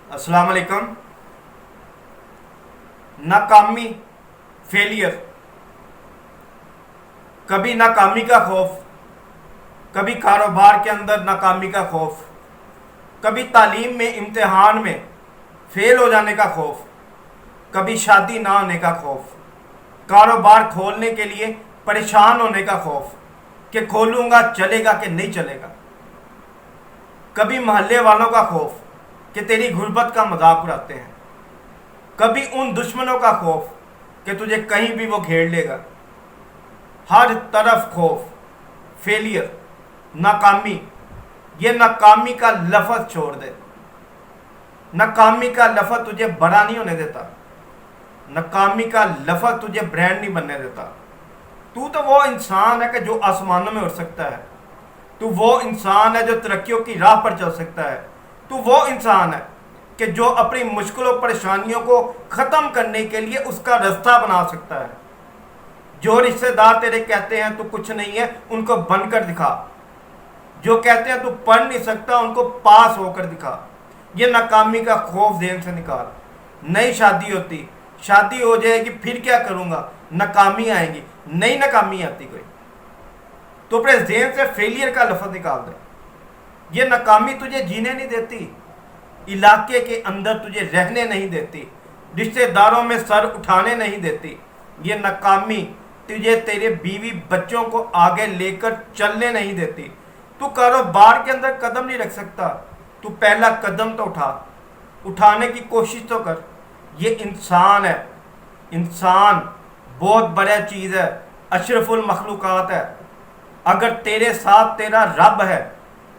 अस्सलाम वालेकुम। नाकामी, फेलियर, कभी नाकामी का खौफ, कभी कारोबार के अंदर नाकामी का खौफ, कभी तालीम में इम्तिहान में फेल हो जाने का खौफ, कभी शादी ना होने का खौफ, कारोबार खोलने के लिए परेशान होने का खौफ कि खोलूँगा चलेगा कि नहीं चलेगा, कभी मोहल्ले वालों का खौफ कि तेरी गुर्बत का मजाक उड़ाते हैं, कभी उन दुश्मनों का खौफ कि तुझे कहीं भी वो घेर लेगा। हर तरफ खौफ, फेलियर, नाकामी। ये नाकामी का लफ्ज़ छोड़ दे। नाकामी का लफ्ज़ तुझे बड़ा नहीं होने देता। नाकामी का लफ्ज़ तुझे ब्रांड नहीं बनने देता। तू तो वो इंसान है कि जो आसमानों में उड़ सकता है। तू वो इंसान है जो तरक्कियों की राह पर चल सकता है। तू वो इंसान है कि जो अपनी मुश्किलों परेशानियों को ख़त्म करने के लिए उसका रास्ता बना सकता है। जो रिश्तेदार तेरे कहते हैं तू कुछ नहीं है, उनको बनकर दिखा। जो कहते हैं तू पढ़ नहीं सकता, उनको पास होकर दिखा। ये नाकामी का खौफ ज़हन से निकाल। नई शादी होती, शादी हो जाएगी, फिर क्या करूँगा, नाकामी आएगी। नई नाकामी आती कोई, तो अपने ज़हन से फेलियर का लफ्ज़ निकाल दे। ये नाकामी तुझे जीने नहीं देती, इलाके के अंदर तुझे रहने नहीं देती, रिश्तेदारों में सर उठाने नहीं देती। ये नाकामी तुझे तेरे बीवी बच्चों को आगे लेकर चलने नहीं देती। तू कारोबार के अंदर कदम नहीं रख सकता, तू पहला कदम तो उठाने की कोशिश तो कर। ये इंसान है। इंसान बहुत बड़ा चीज़ है, अशरफुल मखलूक़ात है। अगर तेरे साथ तेरा रब है,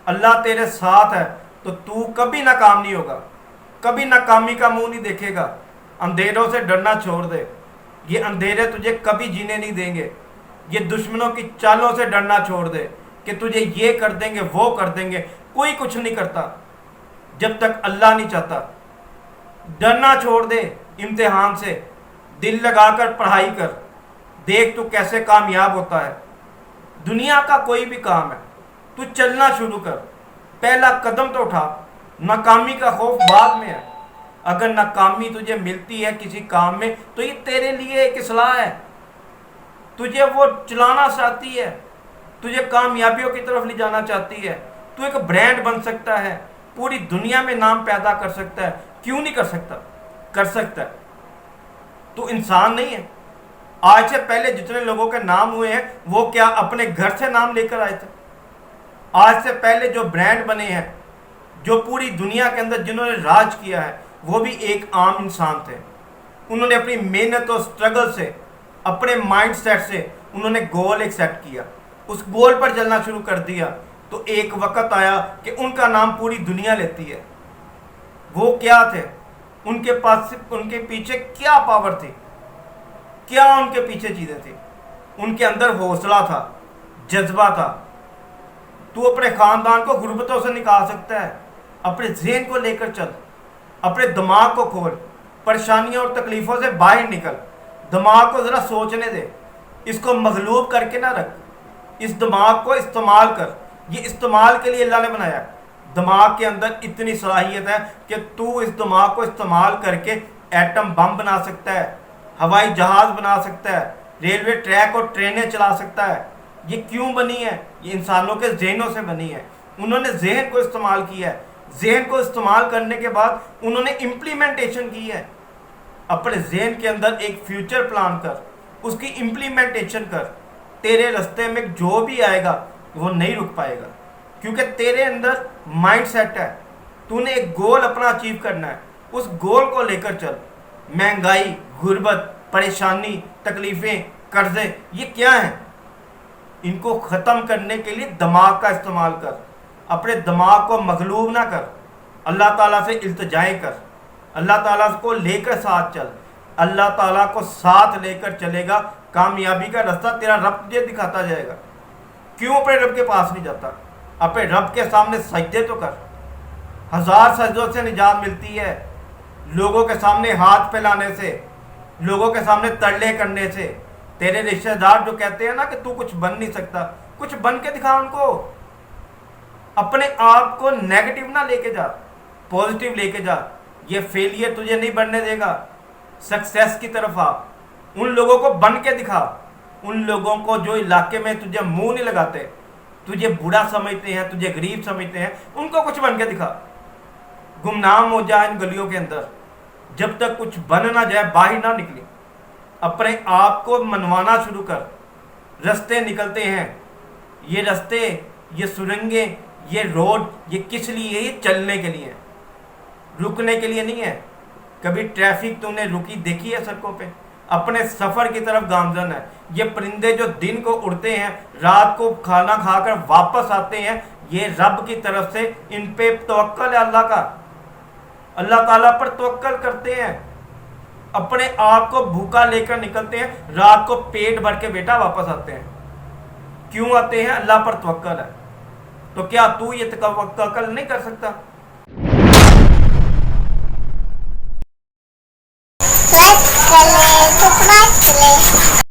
अल्लाह तेरे साथ है, तो तू कभी नाकाम नहीं होगा, कभी नाकामी का मुंह नहीं देखेगा। अंधेरों से डरना छोड़ दे। ये अंधेरे तुझे कभी जीने नहीं देंगे। ये दुश्मनों की चालों से डरना छोड़ दे कि तुझे ये कर देंगे, वो कर देंगे। कोई कुछ नहीं करता जब तक अल्लाह नहीं चाहता। डरना छोड़ दे इम्तिहान से। दिल लगाकर पढ़ाई कर, देख तू कैसे कामयाब होता है। दुनिया का कोई भी काम है, तू चलना शुरू कर, पहला कदम तो उठा। नाकामी का खौफ बाद में है। अगर नाकामी तुझे मिलती है किसी काम में, तो ये तेरे लिए एक इस्लाह है। तुझे वो चलाना चाहती है, तुझे कामयाबियों की तरफ ले जाना चाहती है। तू एक ब्रांड बन सकता है, पूरी दुनिया में नाम पैदा कर सकता है। क्यों नहीं कर सकता? कर सकता है। तू इंसान नहीं है। आज से पहले जितने लोगों के नाम हुए हैं, वो क्या अपने घर से नाम लेकर आए थे? आज से पहले जो ब्रांड बने हैं, जो पूरी दुनिया के अंदर जिन्होंने राज किया है, वो भी एक आम इंसान थे। उन्होंने अपनी मेहनत और स्ट्रगल से, अपने माइंड सेट से उन्होंने गोल एक सेट किया, उस गोल पर चलना शुरू कर दिया, तो एक वक्त आया कि उनका नाम पूरी दुनिया लेती है। वो क्या थे? उनके पास, उनके पीछे क्या पावर थी, क्या उनके पीछे चीज़ें थी? उनके अंदर हौसला था, जज्बा था। तू अपने ख़ानदान को गुर्बतों से निकाल सकता है। अपने ज़हन को लेकर चल, अपने दिमाग को खोल, परेशानियों और तकलीफ़ों से बाहर निकल। दिमाग को ज़रा सोचने दे, इसको मगलूब करके ना रख। इस दिमाग को इस्तेमाल कर। ये इस्तेमाल के लिए अल्लाह ने बनाया। दिमाग के अंदर इतनी सलाहियत है कि तू इस दिमाग को इस्तेमाल करके एटम बम बना सकता है, हवाई जहाज़ बना सकता है, रेलवे ट्रैक और ट्रेनें चला सकता है। ये क्यों बनी है? ये इंसानों के जहनों से बनी है। उन्होंने जहन को इस्तेमाल किया है। जहन को इस्तेमाल करने के बाद उन्होंने इम्प्लीमेंटेशन की है। अपने जहन के अंदर एक फ्यूचर प्लान कर, उसकी इम्प्लीमेंटेशन कर। तेरे रास्ते में जो भी आएगा वो नहीं रुक पाएगा, क्योंकि तेरे अंदर माइंड सेट है। तूने एक गोल अपना अचीव करना है, उस गोल को लेकर चल। महंगाई, गुर्बत, परेशानी, तकलीफ़ें, कर्जे, ये क्या हैं? इनको ख़त्म करने के लिए दिमाग का इस्तेमाल कर। अपने दिमाग को मगलूब ना कर। अल्लाह ताला से इल्तिजाएं कर। अल्लाह ताला को लेकर साथ चल। अल्लाह ताला को साथ लेकर चलेगा, कामयाबी का रास्ता तेरा रब तुझे दिखाता जाएगा। क्यों अपने रब के पास नहीं जाता? अपने रब के सामने सजदे तो कर। 1000 सजदों से निजात मिलती है। लोगों के सामने हाथ फैलाने से, लोगों के सामने तरले करने से। तेरे रिश्तेदार जो कहते हैं ना कि तू कुछ बन नहीं सकता, कुछ बन के दिखा उनको। अपने आप को नेगेटिव ना लेके जा, पॉजिटिव लेके जा। یہ فیلئر تجھے نہیں بننے دے گا، سکسیس کی طرف آ، ان لوگوں کو بن کے دکھا، ان لوگوں کو جو علاقے میں تجھے منہ نہیں لگاتے، تجھے بوڑھا سمجھتے ہیں، تجھے غریب سمجھتے ہیں، ان کو کچھ بن کے دکھا، گمنام ہو جائے ان گلیوں کے اندر، جب تک کچھ بن نہ جائے باہر نہ نکلی، اپنے آپ کو منوانا شروع کر۔ رستے نکلتے ہیں، یہ رستے، یہ سرنگیں، یہ روڈ، یہ کس لیے؟ یہ چلنے کے لیے، رکنے کے لیے نہیں ہے۔ کبھی ٹریفک تو نے رکی دیکھی ہے سڑکوں پہ؟ اپنے سفر کی طرف گامزن ہے۔ یہ پرندے جو دن کو اڑتے ہیں، رات کو کھانا کھا کر واپس آتے ہیں، یہ رب کی طرف سے ان پہ توکل ہے اللہ کا، اللہ تعالیٰ پر توکل کرتے ہیں، اپنے آپ کو بھوکا لے کر نکلتے ہیں، رات کو پیٹ بھر کے بیٹا واپس آتے ہیں۔ کیوں آتے ہیں؟ اللہ پر توکل ہے۔ تو کیا تو یہ توکل نہیں کر سکتا؟